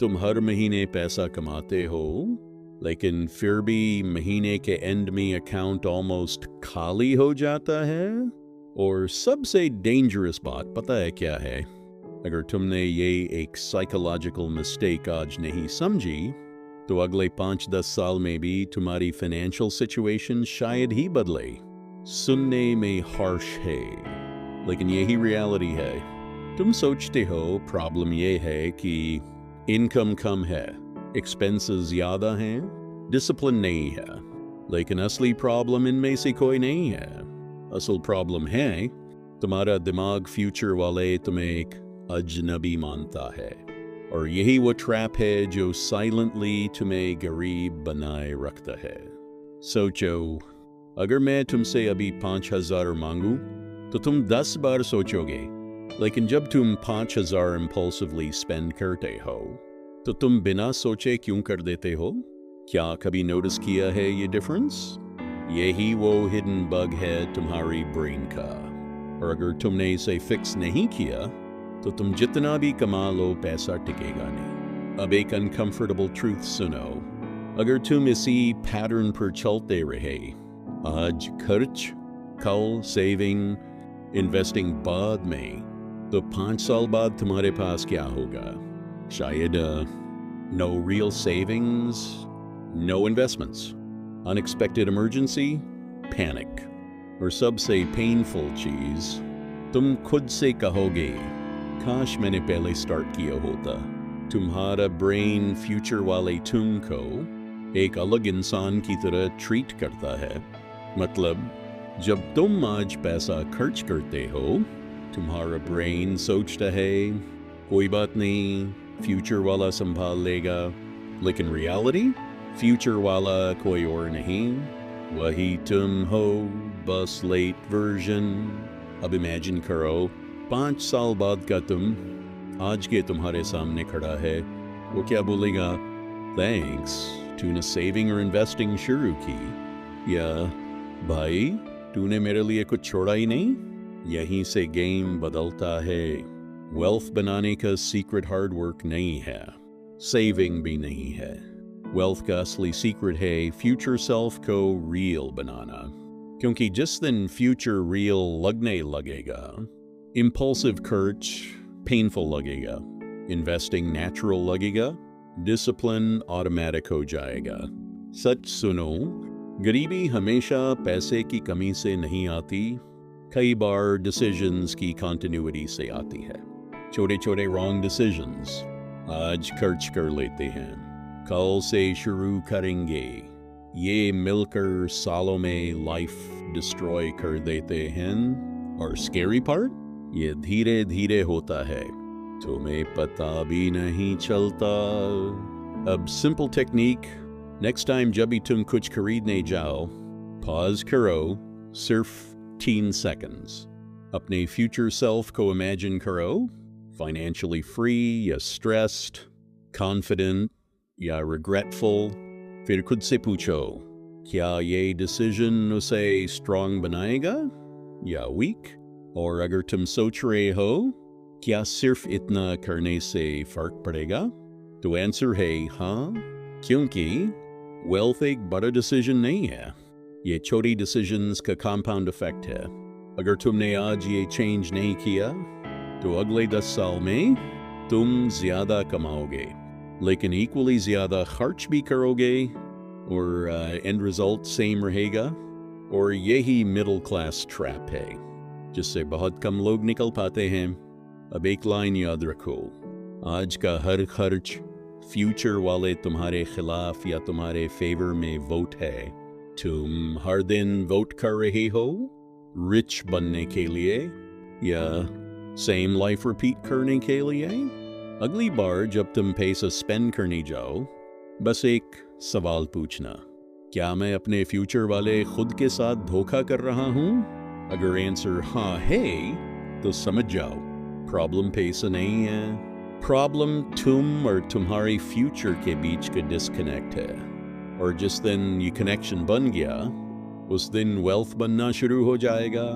तुम हर महीने पैसा कमाते हो, लेकिन फिर भी महीने के एंड में अकाउंट ऑलमोस्ट खाली हो जाता है। और सबसे डेंजरस बात पता है क्या है? अगर तुमने ये एक साइकोलॉजिकल मिस्टेक आज नहीं समझी, तो अगले 5-10 साल में भी तुम्हारी फाइनेंशियल सिचुएशन शायद ही बदले। सुनने में हार्श है, लेकिन यही रियलिटी है। तुम सोचते हो प्रॉब्लम ये है कि इनकम कम है, एक्सपेंसेस ज़्यादा हैं, डिसिप्लिन नहीं है, लेकिन असली प्रॉब्लम इनमें से कोई नहीं है। असल प्रॉब्लम है तुम्हारा दिमाग फ्यूचर वाले तुम्हें एक अजनबी मानता है, और यही वो ट्रैप है जो साइलेंटली तुम्हें गरीब बनाए रखता है। सोचो, अगर मैं तुमसे अभी 5,000 मांगूं तो तुम 10 बार सोचोगे, लेकिन जब तुम 5,000 इम्पल्सिवली स्पेंड करते हो तो तुम बिना सोचे क्यों कर देते हो? क्या कभी नोटिस किया है ये डिफरेंस? यही वो हिडन बग है तुम्हारी ब्रेन का, और अगर तुमने इसे फिक्स नहीं किया तो तुम जितना भी कमा लो पैसा टिकेगा नहीं। अब एक अनकंफर्टेबल ट्रूथ सुनो, अगर तुम इसी पैटर्न पर चलते रहे, आज खर्च, कल सेविंग, इन्वेस्टिंग बाद में, तो 5 साल बाद तुम्हारे पास क्या होगा? शायद no real savings, no investments, unexpected emergency, panic, और सबसे पेनफुल चीज, तुम खुद से कहोगे काश मैंने पहले स्टार्ट किया होता। तुम्हारा ब्रेन फ्यूचर वाले तुमको एक अलग इंसान की तरह ट्रीट करता है। मतलब जब तुम आज पैसा खर्च करते हो, तुम्हारा ब्रेन सोचता है कोई बात नहीं, फ्यूचर वाला संभाल लेगा, लेकिन रियलिटी फ्यूचर वाला कोई और नहीं, वही तुम हो, बस लेट वर्जन। अब इमेजिन करो 5 साल बाद का तुम आज के तुम्हारे सामने खड़ा है, वो क्या बोलेगा? थैंक्स, तूने सेविंग और इन्वेस्टिंग शुरू की, या भाई तूने मेरे लिए कुछ छोड़ा ही नहीं। यहीं से गेम बदलता है। वेल्थ बनाने का सीक्रेट हार्ड वर्क नहीं है, सेविंग भी नहीं है। वेल्थ का असली सीक्रेट है फ्यूचर सेल्फ को रियल बनाना, क्योंकि जिस दिन फ्यूचर रियल लगने लगेगा, इम्पल्सिव खर्च पेनफुल लगेगा, इन्वेस्टिंग नेचुरल लगेगा, डिसिप्लिन ऑटोमेटिक हो जाएगा। सच सुनो, गरीबी हमेशा पैसे की कमी से नहीं आती, कई बार डिसीजंस की कंटिन्यूटी से आती है। छोटे छोटे रॉन्ग डिसीजंस, आज खर्च कर लेते हैं, कल से शुरू करेंगे, ये मिलकर सालों में लाइफ डिस्ट्रॉय कर देते हैं। और स्कैरी पार्ट, ये धीरे धीरे होता है, तुम्हें पता भी नहीं चलता। अब सिंपल टेक्निक, नेक्स्ट टाइम जब भी तुम कुछ खरीदने जाओ, पॉज करो सिर्फ 3 सेकंड्स, अपने फ्यूचर सेल्फ को इमेजिन करो, फाइनेंशियली फ्री या स्ट्रेस्ड, कॉन्फिडेंट या रिग्रेटफुल। फिर खुद से पूछो, क्या ये डिसीजन उसे स्ट्रांग बनाएगा या वीक? और अगर तुम सोच रहे हो क्या सिर्फ इतना करने से फर्क पड़ेगा, तो आंसर है हाँ, क्योंकि वेल्थ एक बड़ा डिसीजन नहीं है, ये छोटी डिसीजंस का कंपाउंड इफेक्ट है। अगर तुमने आज ये चेंज नहीं किया, तो अगले 10 साल में तुम ज्यादा कमाओगे, लेकिन इक्वली ज्यादा खर्च भी करोगे, और एंड रिजल्ट सेम रहेगा। और यही मिडिल क्लास ट्रैप है, जिससे बहुत कम लोग निकल पाते हैं। अब एक लाइन याद रखो, आज का हर खर्च फ्यूचर वाले तुम्हारे खिलाफ या तुम्हारे फेवर में वोट है। तुम हर दिन वोट कर रहे हो रिच बनने के लिए या सेम लाइफ रिपीट करने के लिए? अगली बार जब तुम पैसा स्पेंड करने जाओ, बस एक सवाल पूछना, क्या मैं अपने फ्यूचर वाले खुद के साथ धोखा कर रहा हूँ? अगर आंसर हाँ है, तो समझ जाओ प्रॉब्लम पैसा नहीं है, प्रॉब्लम तुम और तुम्हारे फ्यूचर के बीच का डिस्कनेक्ट है। और जिस दिन ये कनेक्शन बन गया, उस दिन वेल्थ बनना शुरू हो जाएगा।